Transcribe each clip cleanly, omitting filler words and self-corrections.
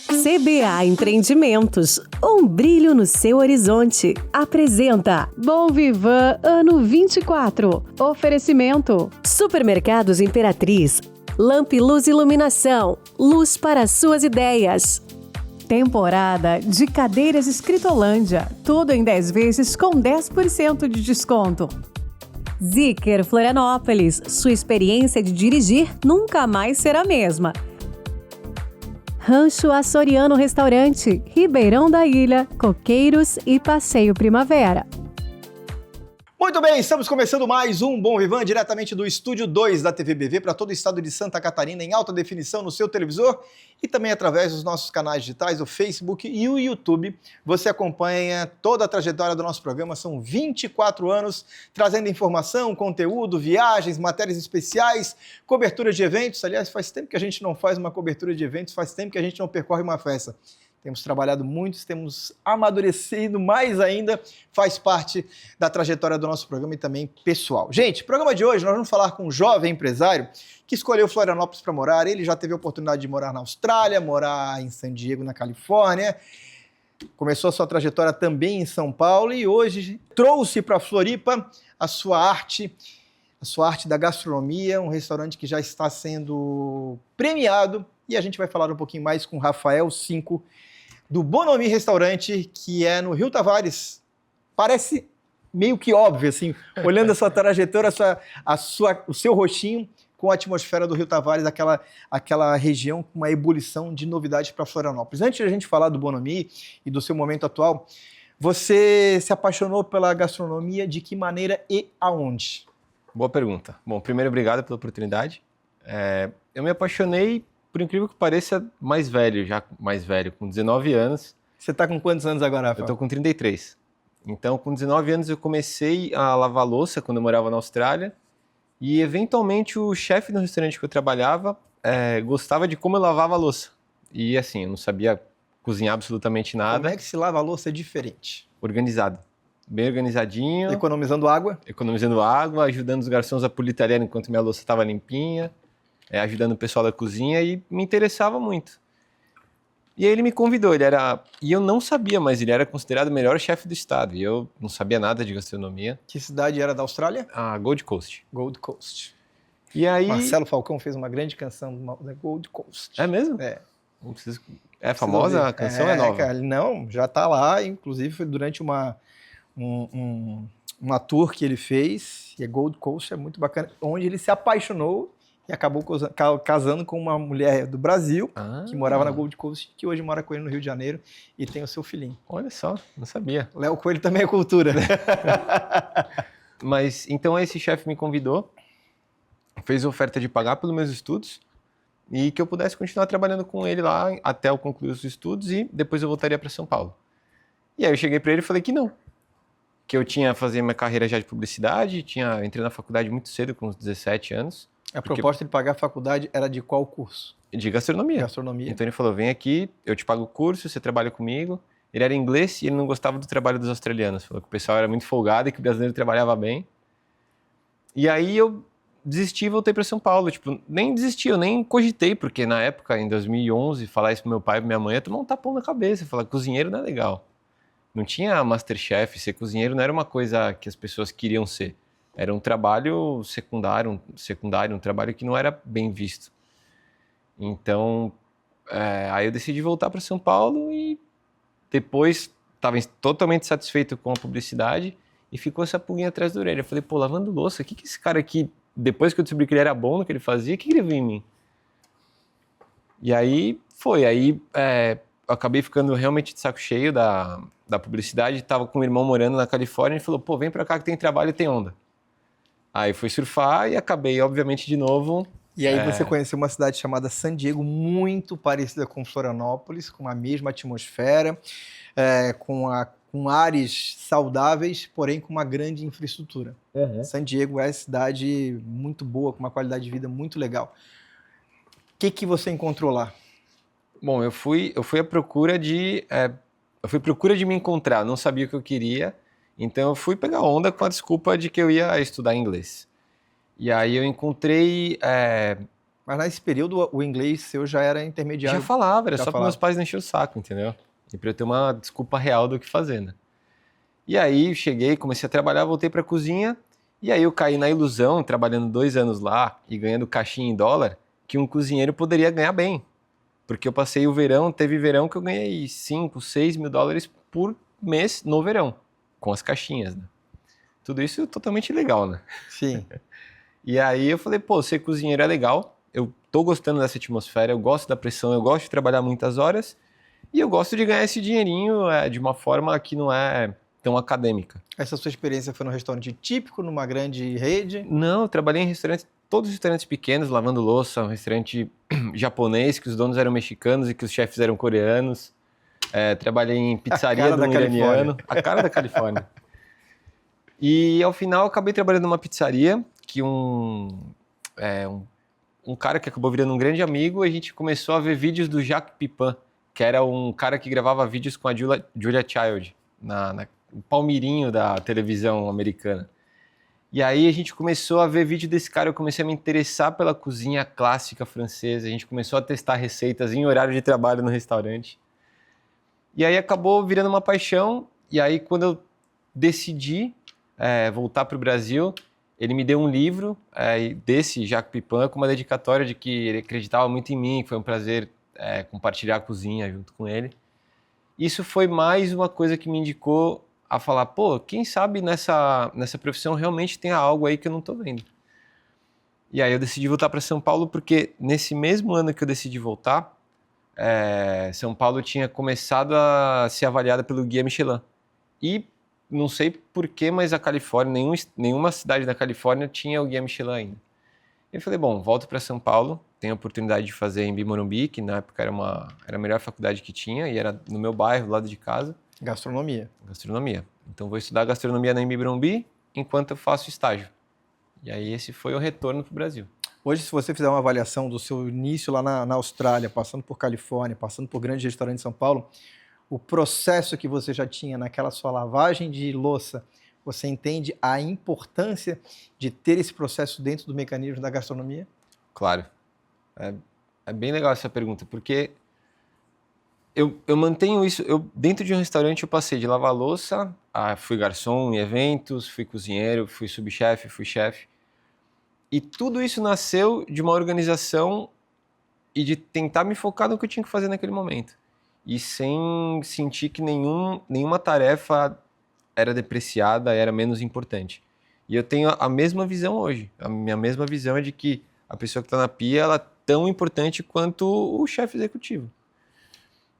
CBA Empreendimentos, um brilho no seu horizonte. Apresenta Bom Vivan Ano 24. Oferecimento Supermercados Imperatriz, Lamp Luz Iluminação, luz para suas ideias. Temporada de Cadeiras Escritolândia. Tudo em 10 vezes com 10% de desconto. Zicker Florianópolis, sua experiência de dirigir nunca mais será a mesma. Rancho Açoriano Restaurante, Ribeirão da Ilha, Coqueiros e Passeio Primavera. Muito bem, estamos começando mais um Bom Vivan, diretamente do Estúdio 2 da TVBV para todo o estado de Santa Catarina, em alta definição no seu televisor e também através dos nossos canais digitais, o Facebook e o YouTube. Você acompanha toda a trajetória do nosso programa, são 24 anos, trazendo informação, conteúdo, viagens, matérias especiais, cobertura de eventos. Aliás, faz tempo que a gente não faz uma cobertura de eventos, faz tempo que a gente não percorre uma festa. Temos trabalhado muito, temos amadurecido mais ainda, faz parte da trajetória do nosso programa e também pessoal. Gente, programa de hoje nós vamos falar com um jovem empresário que escolheu Florianópolis para morar. Ele já teve a oportunidade de morar na Austrália, morar em San Diego, na Califórnia. Começou a sua trajetória também em São Paulo e hoje trouxe para Floripa a sua arte da gastronomia, um restaurante que já está sendo premiado. E a gente vai falar um pouquinho mais com Rafael Cinco, do Bonomi Restaurante, que é no Rio Tavares. Parece meio que óbvio, assim, olhando a sua trajetória, o seu rostinho com a atmosfera do Rio Tavares, aquela região com uma ebulição de novidades para Florianópolis. Antes de a gente falar do Bonomi e do seu momento atual, você se apaixonou pela gastronomia de que maneira e aonde? Boa pergunta. Bom, primeiro, obrigado pela oportunidade. Eu me apaixonei, por incrível que pareça, mais velho, com 19 anos. Você está com quantos anos agora, Rafael? Eu estou com 33. Então, com 19 anos, eu comecei a lavar louça quando eu morava na Austrália. E, eventualmente, o chefe do restaurante que eu trabalhava gostava de como eu lavava a louça. E, assim, eu não sabia cozinhar absolutamente nada. Como é que se lava a louça diferente? Organizado. Bem organizadinho. Economizando água? Economizando água, ajudando os garçons a polir talher enquanto minha louça estava limpinha. Ajudando o pessoal da cozinha e me interessava muito. E aí ele me convidou, e eu não sabia, mas ele era considerado o melhor chefe do estado, e eu não sabia nada de gastronomia. Que cidade era da Austrália? A Gold Coast. Gold Coast. E aí... Marcelo Falcão fez uma grande canção da Gold Coast. É mesmo? É. É famosa a canção, é nova? Cara, não, já tá lá, inclusive foi durante uma tour que ele fez, e a Gold Coast é muito bacana, onde ele se apaixonou e acabou casando com uma mulher do Brasil, que morava na Gold Coast, que hoje mora com ele no Rio de Janeiro e tem o seu filhinho. Olha só, não sabia. Léo Coelho também é cultura, né? Mas, então esse chefe me convidou, fez oferta de pagar pelos meus estudos e que eu pudesse continuar trabalhando com ele lá até eu concluir os estudos e depois eu voltaria para São Paulo. E aí eu cheguei para ele e falei que não. Que eu tinha fazer minha carreira já de publicidade, entrei na faculdade muito cedo, com uns 17 anos. A proposta de pagar a faculdade era de qual curso? De gastronomia. Gastronomia. Então ele falou, vem aqui, eu te pago o curso, você trabalha comigo. Ele era inglês e ele não gostava do trabalho dos australianos. Falou que o pessoal era muito folgado e que o brasileiro trabalhava bem. E aí eu desisti e voltei para São Paulo. Nem desisti, eu nem cogitei, porque na época, em 2011, falar isso pro meu pai e pra minha mãe, eu tomar um tapão na cabeça. Falar, cozinheiro não é legal. Não tinha Masterchef, ser cozinheiro não era uma coisa que as pessoas queriam ser. Era um trabalho secundário, um trabalho que não era bem visto. Então, aí eu decidi voltar para São Paulo e depois estava totalmente satisfeito com a publicidade e ficou essa pulguinha atrás da orelha. Eu falei, lavando louça, o que esse cara aqui, depois que eu descobri que ele era bom no que ele fazia, o que ele viu em mim? E aí eu acabei ficando realmente de saco cheio da publicidade, estava com o irmão morando na Califórnia e ele falou, vem para cá que tem trabalho e tem onda. Aí fui surfar e acabei, obviamente, de novo. E aí você conheceu uma cidade chamada San Diego, muito parecida com Florianópolis, com a mesma atmosfera, com ares saudáveis, porém com uma grande infraestrutura. Uhum. San Diego é uma cidade muito boa, com uma qualidade de vida muito legal. O que você encontrou lá? Bom, eu fui à procura de me encontrar, não sabia o que eu queria. Então eu fui pegar onda com a desculpa de que eu ia estudar inglês. E aí eu encontrei Mas nesse período o inglês seu já era intermediário? Já falava, era Já só para falava. meus pais não encher o saco, entendeu? E para eu ter uma desculpa real do que fazer, né? E aí cheguei, comecei a trabalhar, voltei para a cozinha, e aí eu caí na ilusão, trabalhando 2 anos lá e ganhando caixinha em dólar, que um cozinheiro poderia ganhar bem. Porque eu passei o verão, teve verão que eu ganhei 5, 6 mil dólares por mês no verão, com as caixinhas, né? Tudo isso totalmente ilegal, né? Sim. E aí eu falei, pô, ser cozinheiro é legal, eu tô gostando dessa atmosfera, eu gosto da pressão, eu gosto de trabalhar muitas horas, e eu gosto de ganhar esse dinheirinho de uma forma que não é tão acadêmica. Essa sua experiência foi num restaurante típico, numa grande rede? Não, eu trabalhei em restaurantes, todos os restaurantes pequenos, lavando louça, um restaurante japonês, que os donos eram mexicanos e que os chefes eram coreanos. Trabalhei em pizzaria cara do da iraniano, a cara da Califórnia. E ao final eu acabei trabalhando numa pizzaria que um cara que acabou virando um grande amigo, a gente começou a ver vídeos do Jacques Pepin, que era um cara que gravava vídeos com a Julia Child, o palmirinho da televisão americana. E aí a gente começou a ver vídeo desse cara, eu comecei a me interessar pela cozinha clássica francesa, a gente começou a testar receitas em horário de trabalho no restaurante. E aí acabou virando uma paixão, e aí quando eu decidi voltar para o Brasil, ele me deu um livro desse Jacques Pepin com uma dedicatória de que ele acreditava muito em mim, que foi um prazer compartilhar a cozinha junto com ele. Isso foi mais uma coisa que me indicou a falar, pô, quem sabe nessa profissão realmente tem algo aí que eu não tô vendo. E aí eu decidi voltar para São Paulo porque nesse mesmo ano que eu decidi voltar, São Paulo tinha começado a ser avaliada pelo Guia Michelin. E não sei porquê, mas a Califórnia, nenhuma cidade da Califórnia tinha o Guia Michelin ainda. Eu falei, bom, volto para São Paulo, tenho a oportunidade de fazer em Morumbi, que na época era a melhor faculdade que tinha, e era no meu bairro, do lado de casa. Gastronomia. Gastronomia. Então vou estudar gastronomia na Morumbi enquanto eu faço estágio. E aí esse foi o retorno para o Brasil. Hoje, se você fizer uma avaliação do seu início lá na Austrália, passando por Califórnia, passando por grandes restaurantes de São Paulo, o processo que você já tinha naquela sua lavagem de louça, você entende a importância de ter esse processo dentro do mecanismo da gastronomia? Claro. É bem legal essa pergunta, porque eu mantenho isso. Dentro de um restaurante eu passei de lavar louça, fui garçom em eventos, fui cozinheiro, fui subchefe, fui chefe. E tudo isso nasceu de uma organização e de tentar me focar no que eu tinha que fazer naquele momento. E sem sentir que nenhuma tarefa era depreciada, era menos importante. E eu tenho a mesma visão hoje. A minha mesma visão é de que a pessoa que está na pia, ela é tão importante quanto o chefe executivo.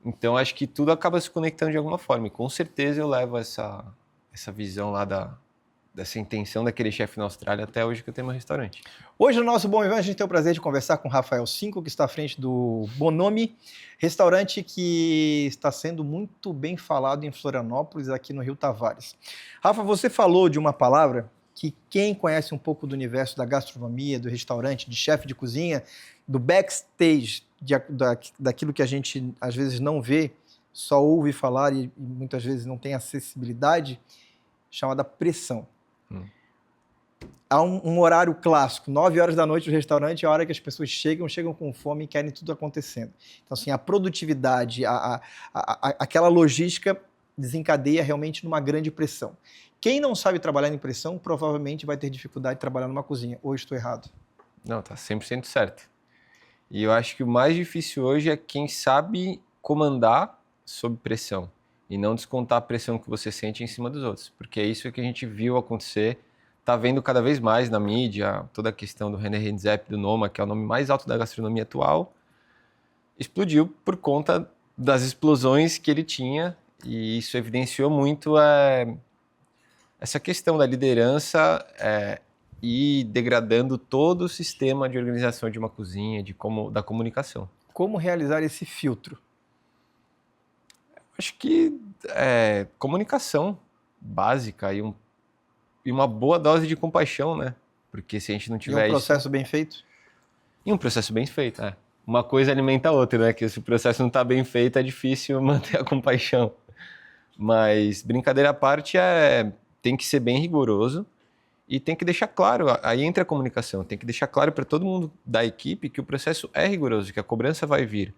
Então, acho que tudo acaba se conectando de alguma forma. E com certeza eu levo essa visão lá dessa intenção daquele chefe na Austrália até hoje que eu tenho meu restaurante. Hoje no nosso Bom Vivan a gente tem o prazer de conversar com o Rafael Cinco, que está à frente do Bonomi, restaurante que está sendo muito bem falado em Florianópolis, aqui no Rio Tavares. Rafa, você falou de uma palavra que quem conhece um pouco do universo da gastronomia, do restaurante, de chefe de cozinha, do backstage, daquilo que a gente às vezes não vê, só ouve falar e muitas vezes não tem acessibilidade, chamada pressão. Há um horário clássico, 9 horas da noite no restaurante, é a hora que as pessoas chegam com fome e querem tudo acontecendo. Então, assim, a produtividade, aquela logística desencadeia realmente numa grande pressão. Quem não sabe trabalhar em pressão, provavelmente vai ter dificuldade de trabalhar numa cozinha. Ou estou errado? Não, tá 100% certo. E eu acho que o mais difícil hoje é quem sabe comandar sob pressão e não descontar a pressão que você sente em cima dos outros, porque é isso que a gente viu acontecer, tá vendo cada vez mais na mídia, toda a questão do René Redzepi, do Noma, que é o nome mais alto da gastronomia atual, explodiu por conta das explosões que ele tinha, e isso evidenciou muito essa questão da liderança e degradando todo o sistema de organização de uma cozinha, da comunicação. Como realizar esse filtro? Acho que comunicação básica e uma boa dose de compaixão, né? Porque se a gente não tiver um processo bem feito? E um processo bem feito, Uma coisa alimenta a outra, né? Que se o processo não está bem feito, é difícil manter a compaixão. Mas, brincadeira à parte, tem que ser bem rigoroso E tem que deixar claro, aí entra a comunicação, tem que deixar claro para todo mundo da equipe que o processo é rigoroso, que a cobrança vai vir,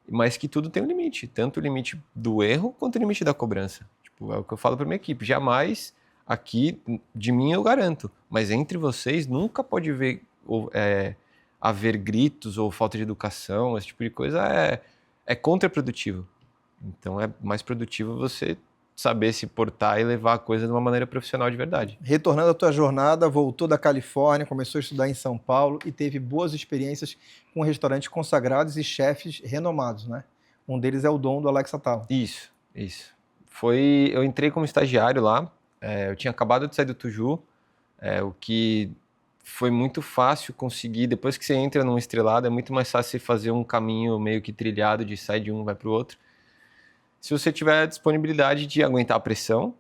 mas que tudo tem um limite, tanto o limite do erro quanto o limite da cobrança. Tipo, é o que eu falo para minha equipe, jamais aqui, de mim eu garanto, mas entre vocês nunca pode haver gritos ou falta de educação, esse tipo de coisa é contraprodutivo. Então é mais produtivo você saber se portar e levar a coisa de uma maneira profissional de verdade. Retornando à tua jornada, voltou da Califórnia, começou a estudar em São Paulo e teve boas experiências com restaurantes consagrados e chefes renomados, né? Um deles é o Dom, do Alex Atala. Isso. Eu entrei como estagiário lá, eu tinha acabado de sair do Tuju, o que foi muito fácil conseguir, depois que você entra num estrelado, é muito mais fácil você fazer um caminho meio que trilhado, de sair de um vai para o outro, se você tiver a disponibilidade de aguentar a pressão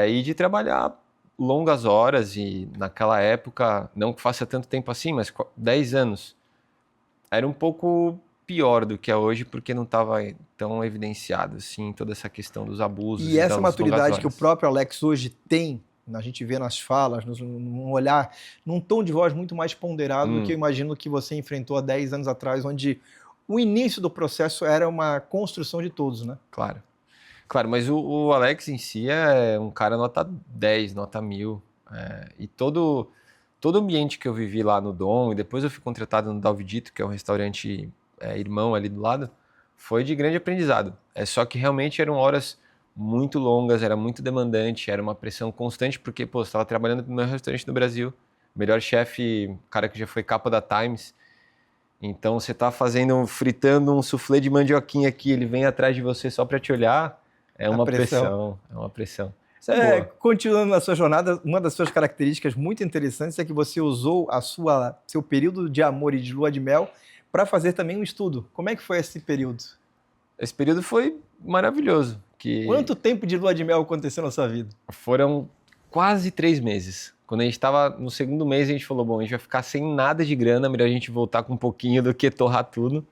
e de trabalhar longas horas, e naquela época, não que faça tanto tempo assim, mas 10 anos, era um pouco pior do que é hoje, porque não estava tão evidenciado assim, toda essa questão dos abusos. E essa maturidade que o próprio Alex hoje tem, a gente vê nas falas, num olhar, num tom de voz muito mais ponderado do que eu imagino que você enfrentou há 10 anos atrás, onde o início do processo era uma construção de todos, né? Claro, mas o Alex em si é um cara nota 10, nota 1000. E todo o ambiente que eu vivi lá no Dom, e depois eu fui contratado no Dalvidito, que é um restaurante irmão ali do lado, foi de grande aprendizado. Só que realmente eram horas muito longas, era muito demandante, era uma pressão constante, porque você estava trabalhando no meu restaurante no Brasil, melhor chefe, cara que já foi capa da Times. Então você está fritando um soufflé de mandioquinha aqui, ele vem atrás de você só para te olhar, é uma pressão. Isso é boa. Continuando na sua jornada, uma das suas características muito interessantes é que você usou seu período de amor e de lua de mel para fazer também um estudo. Como é que foi esse período? Esse período foi maravilhoso. Quanto tempo de lua de mel aconteceu na sua vida? Foram quase 3 meses. Quando a gente estava no segundo mês, a gente falou, bom, a gente vai ficar sem nada de grana, melhor a gente voltar com um pouquinho do que torrar tudo.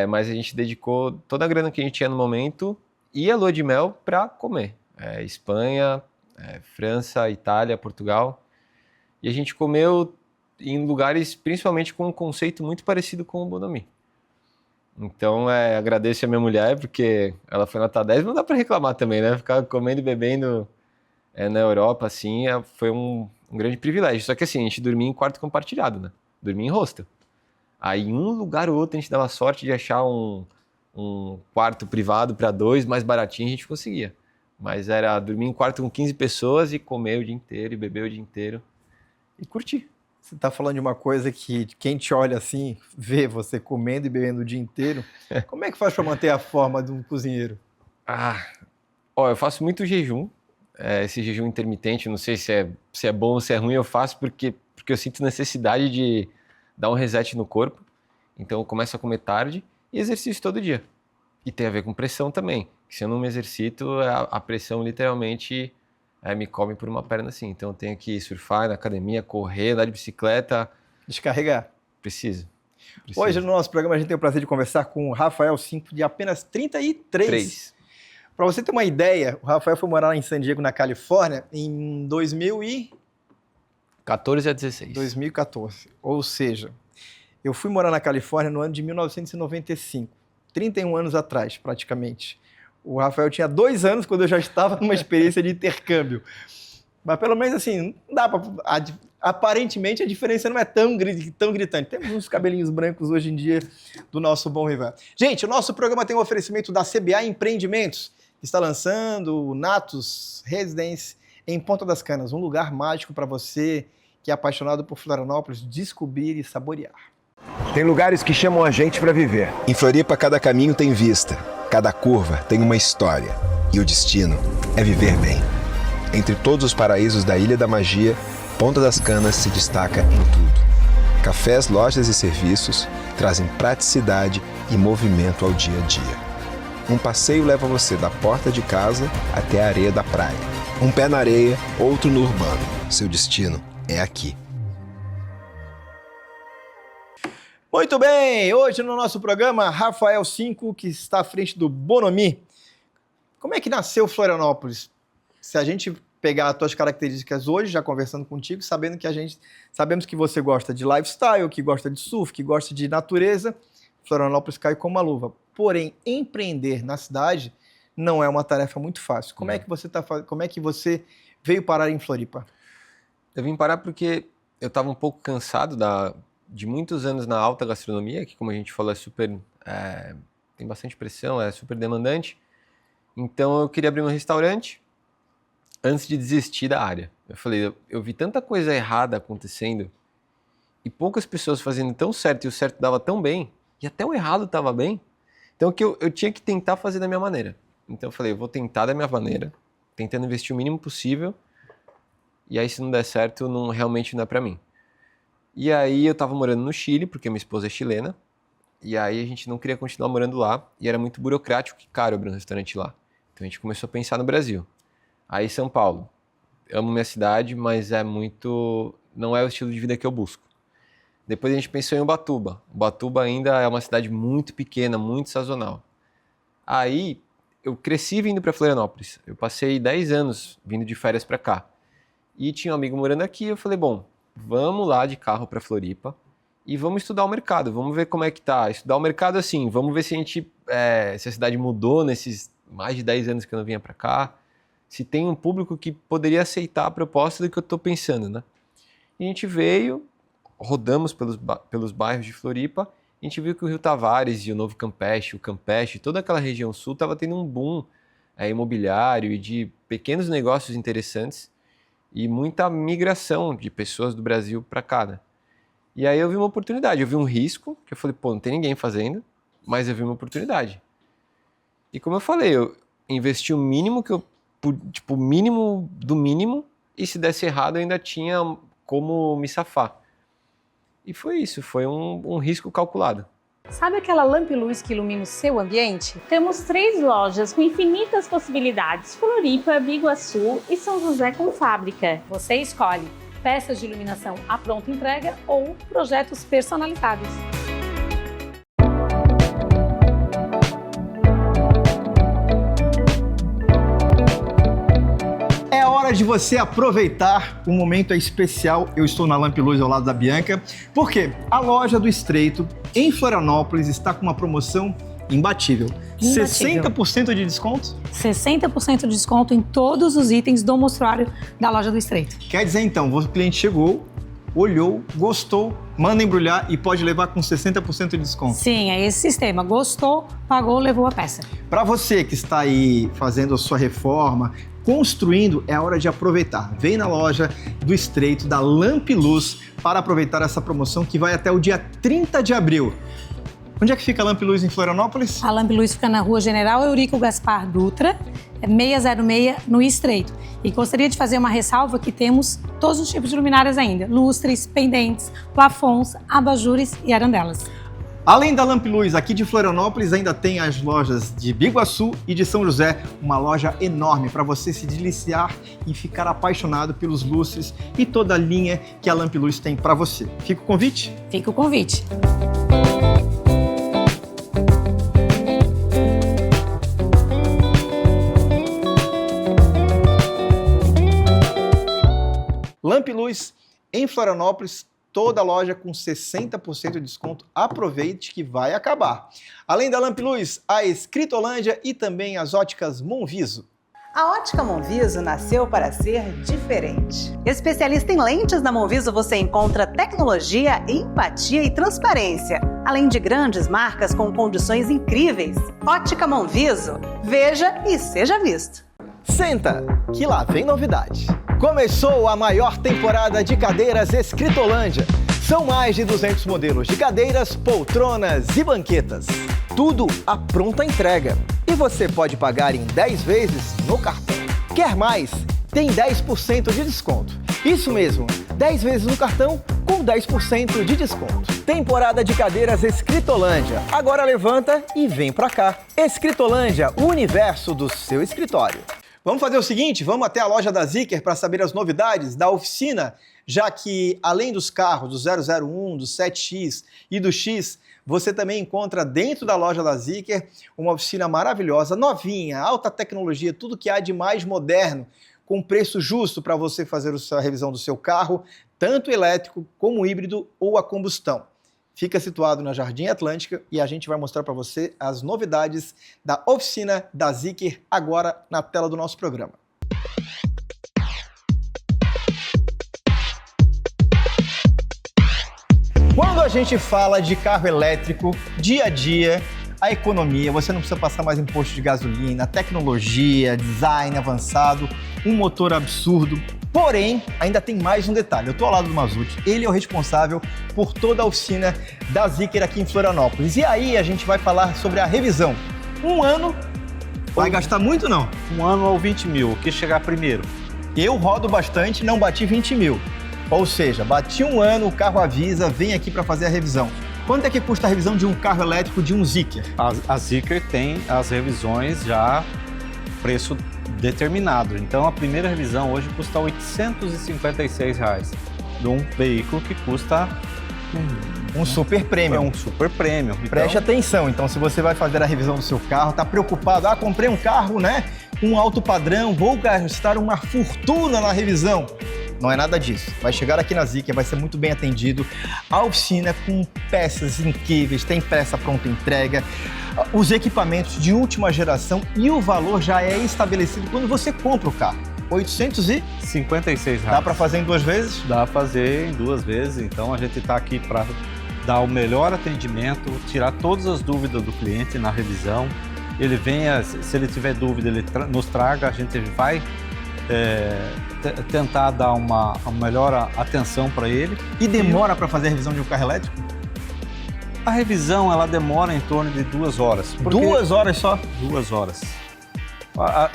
Mas a gente dedicou toda a grana que a gente tinha no momento e a lua de mel para comer. Espanha, França, Itália, Portugal. E a gente comeu em lugares, principalmente com um conceito muito parecido com o Bonomi. Então, agradeço a minha mulher, porque ela foi nota 10, não dá para reclamar também, né? Ficar comendo e bebendo na Europa, assim, foi um grande privilégio. Só que assim, a gente dormia em quarto compartilhado, né? Dormia em hostel. Aí, em um lugar ou outro, a gente dava sorte de achar um quarto privado para 2, mais baratinho, a gente conseguia. Mas era dormir em quarto com 15 pessoas e comer o dia inteiro, e beber o dia inteiro, e curtir. Você está falando de uma coisa que quem te olha assim, vê você comendo e bebendo o dia inteiro. Como é que faz para manter a forma de um cozinheiro? Eu faço muito jejum. Esse jejum intermitente, não sei se é bom ou se é ruim, eu faço porque eu sinto necessidade de dar um reset no corpo. Então eu começo a comer tarde e exercício todo dia. E tem a ver com pressão também. Se eu não me exercito, a pressão literalmente me come por uma perna assim. Então eu tenho que surfar na academia, correr, andar de bicicleta. Descarregar. Preciso. Hoje no nosso programa a gente tem o prazer de conversar com o Rafael Cinco, de apenas 33. Para você ter uma ideia, o Rafael foi morar em San Diego, na Califórnia, em 2014 a 16. 2014. Ou seja, eu fui morar na Califórnia no ano de 1995, 31 anos atrás, praticamente. O Rafael tinha 2 anos quando eu já estava numa experiência de intercâmbio. Mas pelo menos assim, não dá para... Aparentemente a diferença não é tão gritante. Temos uns cabelinhos brancos hoje em dia do nosso bom Rivan. Gente, o nosso programa tem um oferecimento da CBA Empreendimentos, que está lançando o Natus Residence em Ponta das Canas, um lugar mágico para você que é apaixonado por Florianópolis descobrir e saborear. Tem lugares que chamam a gente para viver. Em Floripa, cada caminho tem vista, cada curva tem uma história e o destino é viver bem. Entre todos os paraísos da Ilha da Magia, Ponta das Canas se destaca em tudo. Cafés, lojas e serviços trazem praticidade e movimento ao dia a dia. Um passeio leva você da porta de casa até a areia da praia. Um pé na areia, outro no urbano. Seu destino é aqui. Muito bem, hoje no nosso programa, Rafael Cinco, que está à frente do Bonomi. Como é que nasceu Florianópolis? Se a gente pegar as tuas características hoje, já conversando contigo, sabemos que você gosta de lifestyle, que gosta de surf, que gosta de natureza. Florianópolis cai como uma luva. Porém, empreender na cidade não é uma tarefa muito fácil. Como é que você veio parar em Floripa? Eu vim parar porque eu estava um pouco cansado de muitos anos na alta gastronomia, que, como a gente falou, tem bastante pressão, é super demandante. Então eu queria abrir um restaurante antes de desistir da área. Eu falei, eu vi tanta coisa errada acontecendo e poucas pessoas fazendo tão certo e o certo dava tão bem e até o errado estava bem. Então eu tinha que tentar fazer da minha maneira. Então eu falei, eu vou tentar da minha maneira, tentando investir o mínimo possível e aí se não der certo, realmente não é para mim. E aí eu estava morando no Chile, porque minha esposa é chilena, e aí a gente não queria continuar morando lá e era muito burocrático e caro abrir um restaurante lá. Então a gente começou a pensar no Brasil. Aí São Paulo, amo minha cidade, mas não é o estilo de vida que eu busco. Depois a gente pensou em Ubatuba. Ubatuba ainda é uma cidade muito pequena, muito sazonal. Aí eu cresci vindo para Florianópolis. Eu passei 10 anos vindo de férias para cá. E tinha um amigo morando aqui, eu falei, bom, vamos lá de carro para Floripa e vamos estudar o mercado, vamos ver como é que tá. Estudar o mercado assim, vamos ver se se a cidade mudou nesses mais de 10 anos que eu não vinha para cá. Se tem um público que poderia aceitar a proposta do que eu estou pensando, né? E a gente veio, rodamos pelos bairros de Floripa, a gente viu que o Rio Tavares e o Novo Campeche, o Campeche, toda aquela região sul estava tendo um boom imobiliário e de pequenos negócios interessantes e muita migração de pessoas do Brasil para cá, né? E aí eu vi uma oportunidade, eu vi um risco, que eu falei, pô, não tem ninguém fazendo, mas eu vi uma oportunidade. E como eu falei, eu investi o mínimo o mínimo do mínimo, e se desse errado eu ainda tinha como me safar. E foi isso, foi um risco calculado. Sabe aquela lamp-luz que ilumina o seu ambiente? Temos 3 lojas com infinitas possibilidades: Floripa, Biguaçu e São José com fábrica. Você escolhe peças de iluminação à pronta entrega ou projetos personalizados. É hora de você aproveitar, o momento é especial. Eu estou na Lamp Luz ao lado da Bianca, porque a loja do Estreito em Florianópolis está com uma promoção imbatível. 60% de desconto? 60% de desconto em todos os itens do mostruário da loja do Estreito. Quer dizer então, o cliente chegou, olhou, gostou, manda embrulhar e pode levar com 60% de desconto. Sim, é esse sistema. Gostou, pagou, levou a peça. Para você que está aí fazendo a sua reforma, construindo, é hora de aproveitar. Vem na loja do Estreito, da Lamp Luz, para aproveitar essa promoção que vai até o dia 30 de abril. Onde é que fica a Lamp Luz em Florianópolis? A Lamp Luz fica na rua General Eurico Gaspar Dutra, 606, no Estreito. E gostaria de fazer uma ressalva que temos todos os tipos de luminárias ainda: lustres, pendentes, plafons, abajures e arandelas. Além da Lamp Luz aqui de Florianópolis, ainda tem as lojas de Biguaçu e de São José, uma loja enorme para você se deliciar e ficar apaixonado pelos lustres e toda a linha que a Lamp Luz tem para você. Fica o convite? Fica o convite. Lamp Luz em Florianópolis, toda loja com 60% de desconto. Aproveite que vai acabar. Além da Lamp Luz, a Escritolândia e também as óticas Monviso. A Ótica Monviso nasceu para ser diferente. Especialista em lentes, na Monviso você encontra tecnologia, empatia e transparência, além de grandes marcas com condições incríveis. Ótica Monviso, veja e seja visto. Senta, que lá vem novidade. Começou a maior temporada de cadeiras Escritolândia. São mais de 200 modelos de cadeiras, poltronas e banquetas. Tudo à pronta entrega. E você pode pagar em 10 vezes no cartão. Quer mais? Tem 10% de desconto. Isso mesmo, 10 vezes no cartão com 10% de desconto. Temporada de cadeiras Escritolândia. Agora levanta e vem pra cá. Escritolândia, o universo do seu escritório. Vamos fazer o seguinte, vamos até a loja da Zeekr para saber as novidades da oficina, já que além dos carros do 001, do 7X e do X, você também encontra dentro da loja da Zeekr uma oficina maravilhosa, novinha, alta tecnologia, tudo que há de mais moderno, com preço justo para você fazer a revisão do seu carro, tanto elétrico como híbrido ou a combustão. Fica situado na Jardim Atlântica e a gente vai mostrar para você as novidades da oficina da Zeekr agora na tela do nosso programa. Quando a gente fala de carro elétrico, dia a dia, a economia, você não precisa passar mais imposto de gasolina, tecnologia, design avançado, um motor absurdo. Porém, ainda tem mais um detalhe. Eu estou ao lado do Mazzutti, ele é o responsável por toda a oficina da Zeekr aqui em Florianópolis. E aí a gente vai falar sobre a revisão. Um ano, vai gastar muito não? Um ano ou 20 mil, o que chegar primeiro? Eu rodo bastante, não bati 20 mil. Ou seja, bati um ano, o carro avisa, vem aqui para fazer a revisão. Quanto é que custa a revisão de um carro elétrico de um Zeekr? A Zeekr tem as revisões já preço determinado. Então a primeira revisão hoje custa R$ 856 de um veículo que custa um super prêmio. É um super prêmio. Preste atenção, então, se você vai fazer a revisão do seu carro, tá preocupado, comprei um carro, né, com alto padrão, vou gastar uma fortuna na revisão. Não é nada disso. Vai chegar aqui na Zeekr, vai ser muito bem atendido. A oficina com peças incríveis, tem peça pronta entrega, os equipamentos de última geração e o valor já é estabelecido quando você compra o carro. R$ 856. Dá para fazer em 2 vezes? Dá para fazer em 2 vezes. Então a gente está aqui para dar o melhor atendimento, tirar todas as dúvidas do cliente na revisão. Ele venha, se ele tiver dúvida, ele nos traga, a gente vai tentar dar uma melhor atenção para ele. E demora para fazer a revisão de um carro elétrico? A revisão ela demora em torno de 2 horas. 2 horas só? 2 horas.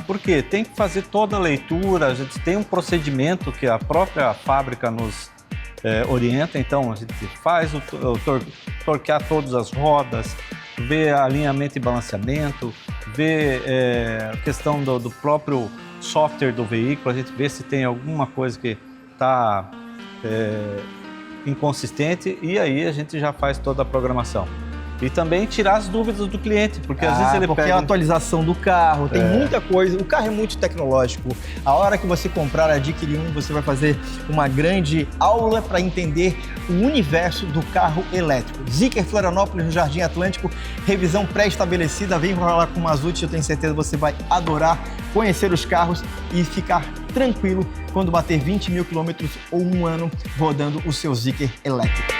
Por quê? Tem que fazer toda a leitura, a gente tem um procedimento que a própria fábrica nos orienta, então a gente faz torquear todas as rodas, ver alinhamento e balanceamento, ver a questão do próprio software do veículo, a gente vê se tem alguma coisa que está inconsistente e aí a gente já faz toda a programação. E também tirar as dúvidas do cliente, porque às vezes ele pega... a atualização do carro, tem muita coisa, o carro é muito tecnológico. A hora que você comprar, adquirir você vai fazer uma grande aula para entender o universo do carro elétrico. Zeekr Florianópolis, no Jardim Atlântico, revisão pré-estabelecida, vem falar com o Mazzutti, eu tenho certeza que você vai adorar conhecer os carros e ficar tranquilo quando bater 20 mil quilômetros ou um ano rodando o seu Zeekr elétrico.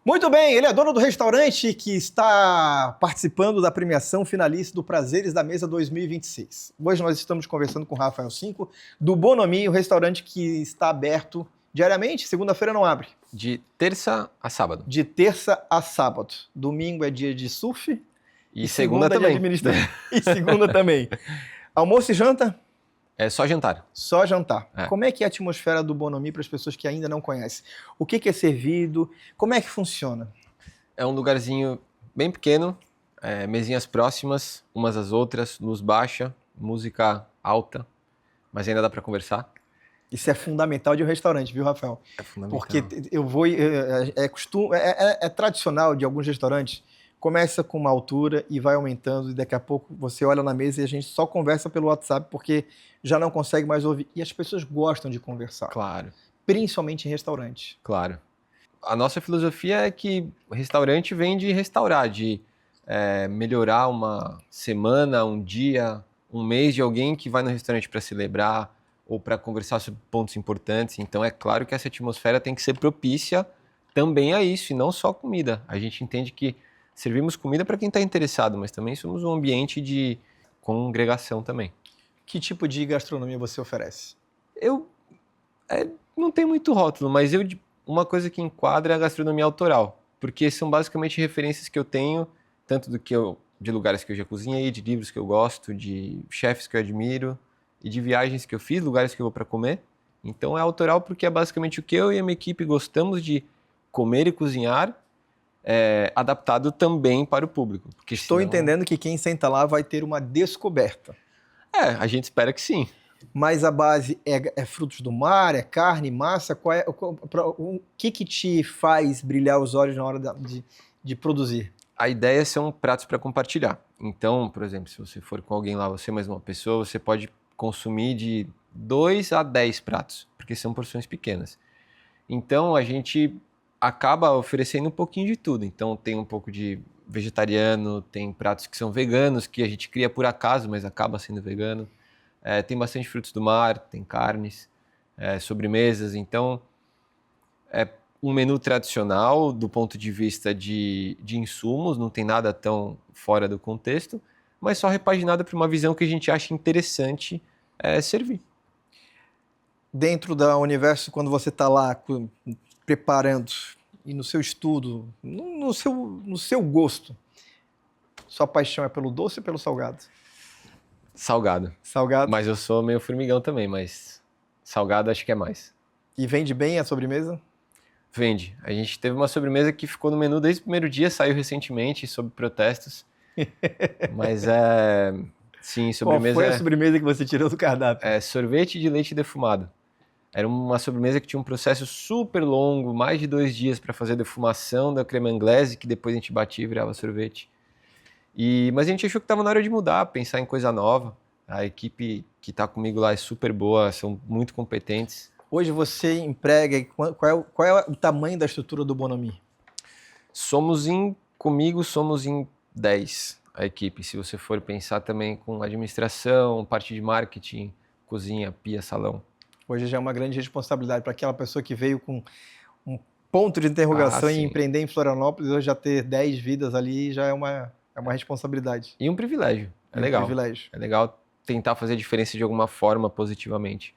Muito bem, ele é dono do restaurante que está participando da premiação finalista do Prazeres da Mesa 2026. Hoje nós estamos conversando com o Rafael Cinco, do Bonomi, o restaurante que está aberto diariamente, segunda-feira não abre. De terça a sábado. De terça a sábado. Domingo é dia de surf. E segunda também. E segunda também. Almoço e janta? É só jantar. Só jantar. Como é que é a atmosfera do Bonomi para as pessoas que ainda não conhecem? O que é servido? Como é que funciona? É um lugarzinho bem pequeno, mesinhas próximas, umas às outras, luz baixa, música alta, mas ainda dá para conversar. Isso é fundamental de um restaurante, viu, Rafael? É fundamental. Porque é tradicional de alguns restaurantes, começa com uma altura e vai aumentando e daqui a pouco você olha na mesa e a gente só conversa pelo WhatsApp porque já não consegue mais ouvir. E as pessoas gostam de conversar. Claro. Principalmente em restaurante. Claro. A nossa filosofia é que o restaurante vem de restaurar, de melhorar uma semana, um dia, um mês de alguém que vai no restaurante para celebrar ou para conversar sobre pontos importantes. Então é claro que essa atmosfera tem que ser propícia também a isso e não só comida. A gente entende que servimos comida para quem está interessado, mas também somos um ambiente de congregação também. Que tipo de gastronomia você oferece? Não tem muito rótulo, mas uma coisa que enquadra é a gastronomia autoral, porque são basicamente referências que eu tenho, tanto de lugares que eu já cozinhei, de livros que eu gosto, de chefes que eu admiro e de viagens que eu fiz, lugares que eu vou para comer. Então é autoral porque é basicamente o que eu e a minha equipe gostamos de comer e cozinhar, adaptado também para o público. Porque Estou entendendo que quem senta lá vai ter uma descoberta. A gente espera que sim. Mas a base é frutos do mar, é carne, massa? O que te faz brilhar os olhos na hora de produzir? a ideia são pratos para compartilhar. Então, por exemplo, se você for com alguém lá, você mais uma pessoa, você pode consumir de 2 a 10 pratos, porque são porções pequenas. Então, a gente acaba oferecendo um pouquinho de tudo. Então, tem um pouco de vegetariano, tem pratos que são veganos, que a gente cria por acaso, mas acaba sendo vegano. Tem bastante frutos do mar, tem carnes, sobremesas. Então, é um menu tradicional do ponto de vista de insumos, não tem nada tão fora do contexto, mas só repaginado para uma visão que a gente acha interessante servir. Dentro do universo, quando você está lá preparando e no seu estudo, no seu gosto, sua paixão é pelo doce ou pelo salgado? Salgado. Salgado. Mas eu sou meio formigão também, mas salgado acho que é mais. E vende bem a sobremesa? Vende. A gente teve uma sobremesa que ficou no menu desde o primeiro dia, saiu recentemente, sob protestos. Mas sim, sobremesa... Qual foi a sobremesa que você tirou do cardápio? Sorvete de leite defumado. Era uma sobremesa que tinha um processo super longo, mais de 2 dias para fazer a defumação da crema anglaise, que depois a gente batia e virava sorvete. Mas a gente achou que estava na hora de mudar, pensar em coisa nova. A equipe que está comigo lá é super boa, são muito competentes. Hoje você emprega, qual é o tamanho da estrutura do Bonomi? Comigo somos em 10 a equipe, se você for pensar também com administração, parte de marketing, cozinha, pia, salão. Hoje já é uma grande responsabilidade para aquela pessoa que veio com um ponto de interrogação em empreender em Florianópolis, hoje já ter 10 vidas ali já é uma responsabilidade. E um privilégio, legal. Privilégio. É legal tentar fazer a diferença de alguma forma positivamente.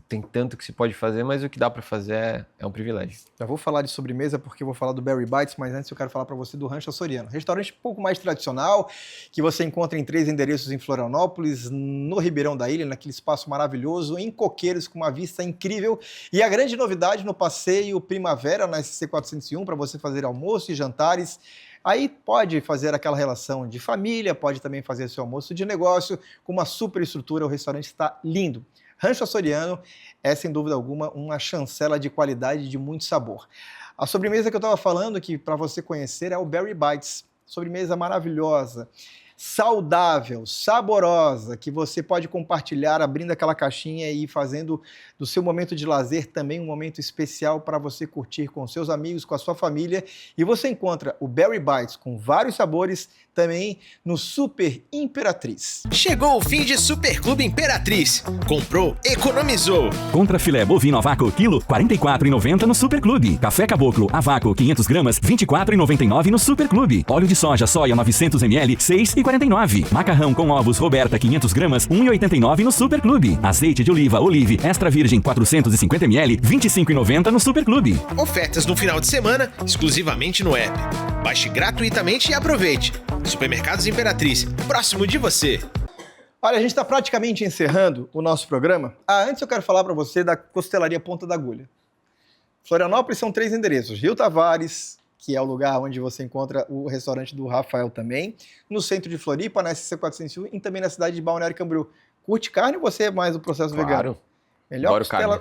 Tem tanto que se pode fazer, mas o que dá para fazer é um privilégio. Já vou falar de sobremesa porque eu vou falar do Berry Bites, mas antes eu quero falar para você do Rancho Açoriano. Restaurante um pouco mais tradicional, que você encontra em 3 endereços em Florianópolis, no Ribeirão da Ilha, naquele espaço maravilhoso, em Coqueiros, com uma vista incrível. E a grande novidade no passeio Primavera, na SC 401, para você fazer almoço e jantares. Aí pode fazer aquela relação de família, pode também fazer seu almoço de negócio, com uma super estrutura, o restaurante está lindo. Rancho Açoriano é, sem dúvida alguma, uma chancela de qualidade e de muito sabor. A sobremesa que eu estava falando, que para você conhecer, é o Berry Bites. Sobremesa maravilhosa, saudável, saborosa, que você pode compartilhar abrindo aquela caixinha e fazendo do seu momento de lazer também um momento especial para você curtir com seus amigos, com a sua família. E você encontra o Berry Bites com vários sabores também no Super Imperatriz. Chegou o fim de Super Clube Imperatriz. Comprou, economizou. Contra filé bovino a vácuo, quilo, R$ 44,90 no Super Clube. Café caboclo a vácuo, 500 gramas, R$ 24,99 no Super Clube. Óleo de soja soia 900 ml, R$ 6,49. Macarrão com ovos Roberta, 500 gramas, R$ 1,89 no Super Clube. Azeite de oliva Olive extra virgem 450 ml, R$ 25,90 no Super Clube. Ofertas no final de semana, exclusivamente no app. Baixe gratuitamente e aproveite. Supermercados Imperatriz, próximo de você. Olha, a gente está praticamente encerrando o nosso programa. Antes eu quero falar para você da Costelaria Ponta da Agulha. Florianópolis são 3 endereços. Rio Tavares, que é o lugar onde você encontra o restaurante do Rafael também. No centro de Floripa, na SC 401 e também na cidade de Balneário Camboriú. Curte carne ou você é mais o processo vegano?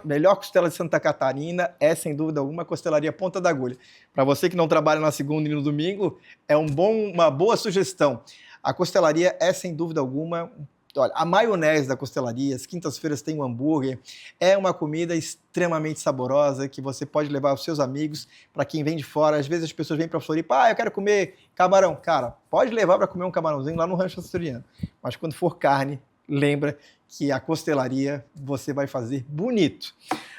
Melhor costela de Santa Catarina é, sem dúvida alguma, a Costelaria Ponta da Agulha. Para você que não trabalha na segunda e no domingo, é uma boa sugestão. A costelaria é, sem dúvida alguma, olha, a maionese da costelaria, as quintas-feiras tem um hambúrguer, é uma comida extremamente saborosa que você pode levar aos seus amigos, para quem vem de fora. Às vezes as pessoas vêm para Floripa, eu quero comer camarão. Cara, pode levar para comer um camarãozinho lá no Rancho Açoriano. Mas quando for carne, lembra que a costelaria você vai fazer bonito.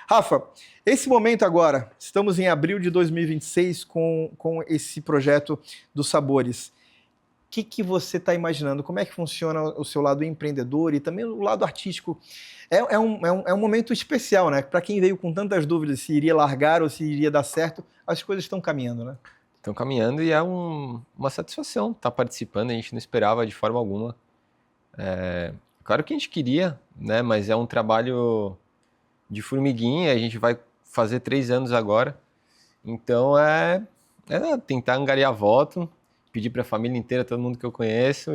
Rafa, esse momento agora, estamos em abril de 2026 com esse projeto dos sabores. O que você está imaginando? Como é que funciona o seu lado empreendedor e também o lado artístico? É um momento especial, né? Para quem veio com tantas dúvidas se iria largar ou se iria dar certo, as coisas estão caminhando, né? Estão caminhando e é uma satisfação estar participando, a gente não esperava de forma alguma. Claro que a gente queria, né? Mas é um trabalho de formiguinha, a gente vai fazer 3 anos agora. Então é tentar angariar voto, pedir para a família inteira, todo mundo que eu conheço,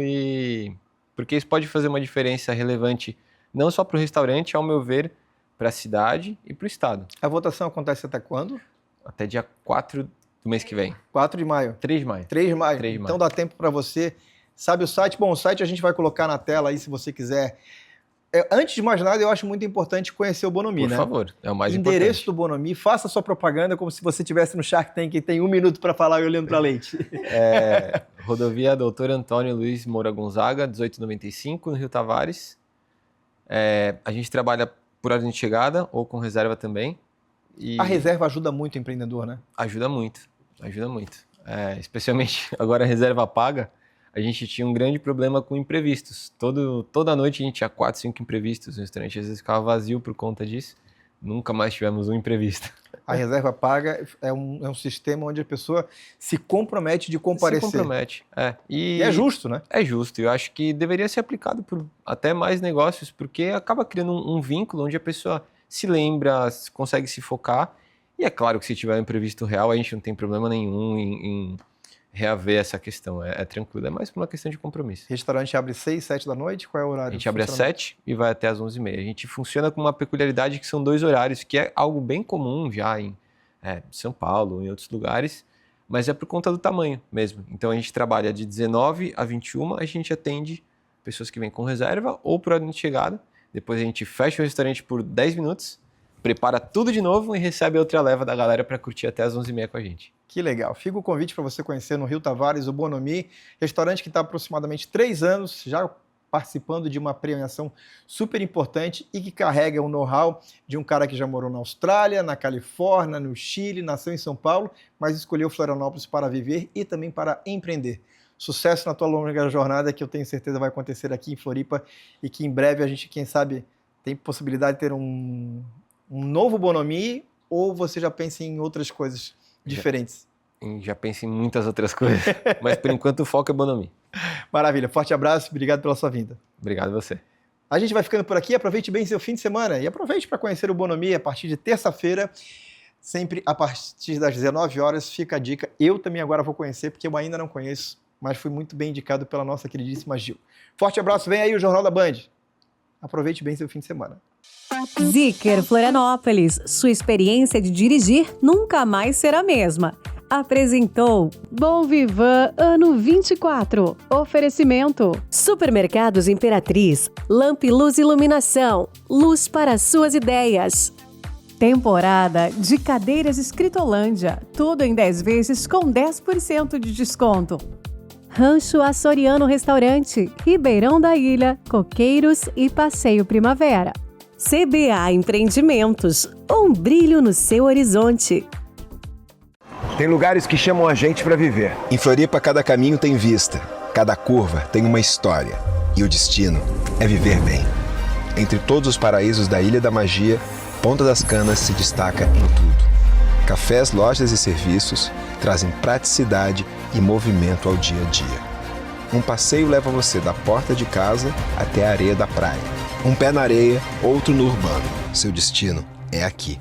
porque isso pode fazer uma diferença relevante, não só para o restaurante, ao meu ver, para a cidade e para o estado. A votação acontece até quando? Até dia 4 do mês que vem. 4 de maio. 3 de maio. 3 de maio. 3 de maio. Então dá tempo para você. Sabe o site? Bom, o site a gente vai colocar na tela aí se você quiser. Antes de mais nada, eu acho muito importante conhecer o Bonomi, Por né? favor, é o mais Endereço importante. do Bonomi, faça sua propaganda como se você estivesse no Shark Tank e tem 1 minuto para falar e olhando para leite. Rodovia Doutor Antônio Luiz Moura Gonzaga, 1895, no Rio Tavares. A gente trabalha por ordem de chegada ou com reserva também. E A reserva ajuda muito o empreendedor, né? ajuda muito, ajuda muito. Especialmente agora a reserva paga, a gente tinha um grande problema com imprevistos. Toda noite a gente tinha 4, 5 imprevistos. O restaurante às vezes ficava vazio por conta disso. Nunca mais tivemos um imprevisto. A reserva paga é um sistema onde a pessoa se compromete de comparecer. Se compromete. E é justo, né? É justo. Eu acho que deveria ser aplicado por até mais negócios, porque acaba criando um vínculo onde a pessoa se lembra, consegue se focar. E é claro que se tiver um imprevisto real, a gente não tem problema nenhum em reaver essa questão. É tranquilo, é mais por uma questão de compromisso. O restaurante abre 6, 7 da noite? Qual é o horário? A gente abre às 7 e vai até às 11h30. A gente funciona com uma peculiaridade que são 2 horários, que é algo bem comum já em São Paulo, em outros lugares, mas é por conta do tamanho mesmo. Então a gente trabalha de 19 a 21, a gente atende pessoas que vêm com reserva ou por ordem de chegada. Depois a gente fecha o restaurante por 10 minutos, prepara tudo de novo e recebe a outra leva da galera para curtir até às 11h30 com a gente. Que legal. Fica o convite para você conhecer no Rio Tavares o Bonomi, restaurante que está há aproximadamente 3 anos já participando de uma premiação super importante e que carrega o know-how de um cara que já morou na Austrália, na Califórnia, no Chile, nasceu em São Paulo, mas escolheu Florianópolis para viver e também para empreender. Sucesso na tua longa jornada, que eu tenho certeza vai acontecer aqui em Floripa e que em breve a gente, quem sabe, tem possibilidade de ter um novo Bonomi, ou você já pensa em outras coisas diferentes? Já penso em muitas outras coisas, mas por enquanto o foco é Bonomi. Maravilha, forte abraço, obrigado pela sua vinda. Obrigado a você. A gente vai ficando por aqui, aproveite bem seu fim de semana e aproveite para conhecer o Bonomi a partir de terça-feira, sempre a partir das 19 horas, fica a dica. Eu também agora vou conhecer, porque eu ainda não conheço, mas fui muito bem indicado pela nossa queridíssima Gil. Forte abraço, vem aí o Jornal da Band. Aproveite bem seu fim de semana. Zeekr Florianópolis, sua experiência de dirigir nunca mais será a mesma. Apresentou Bom Vivan Ano 24. Oferecimento Supermercados Imperatriz, Lamp Luz Iluminação, luz para suas ideias. Temporada de cadeiras Escritolândia, tudo em 10 vezes com 10% de desconto. Rancho Açoriano Restaurante, Ribeirão da Ilha, Coqueiros e Passeio Primavera. CBA Empreendimentos, um brilho no seu horizonte. Tem lugares que chamam a gente para viver. Em Floripa, cada caminho tem vista, cada curva tem uma história. E o destino é viver bem. Entre todos os paraísos da Ilha da Magia, Ponta das Canas se destaca em tudo. Cafés, lojas e serviços trazem praticidade e movimento ao dia a dia. Um passeio leva você da porta de casa até a areia da praia. Um pé na areia, outro no urbano. Seu destino é aqui.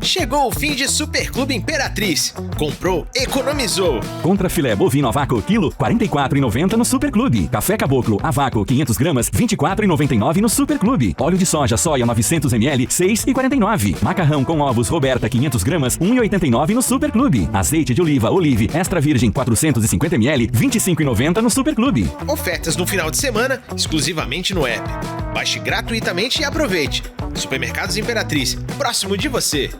Chegou o fim de Superclube Imperatriz. Comprou, economizou. Contra filé bovino a vácuo, quilo, R$ 44,90 no Superclube. Café Caboclo a vácuo, 500 gramas, R$ 24,99 no Superclube. Óleo de soja 900 ml, R$ 6,49. Macarrão com ovos Roberta, 500 gramas, R$ 1,89 no Superclube. Azeite de oliva Olive extra virgem, 450 ml, R$ 25,90 no Superclube. Ofertas no final de semana, exclusivamente no app. Baixe gratuitamente e aproveite. Supermercados Imperatriz, próximo de você.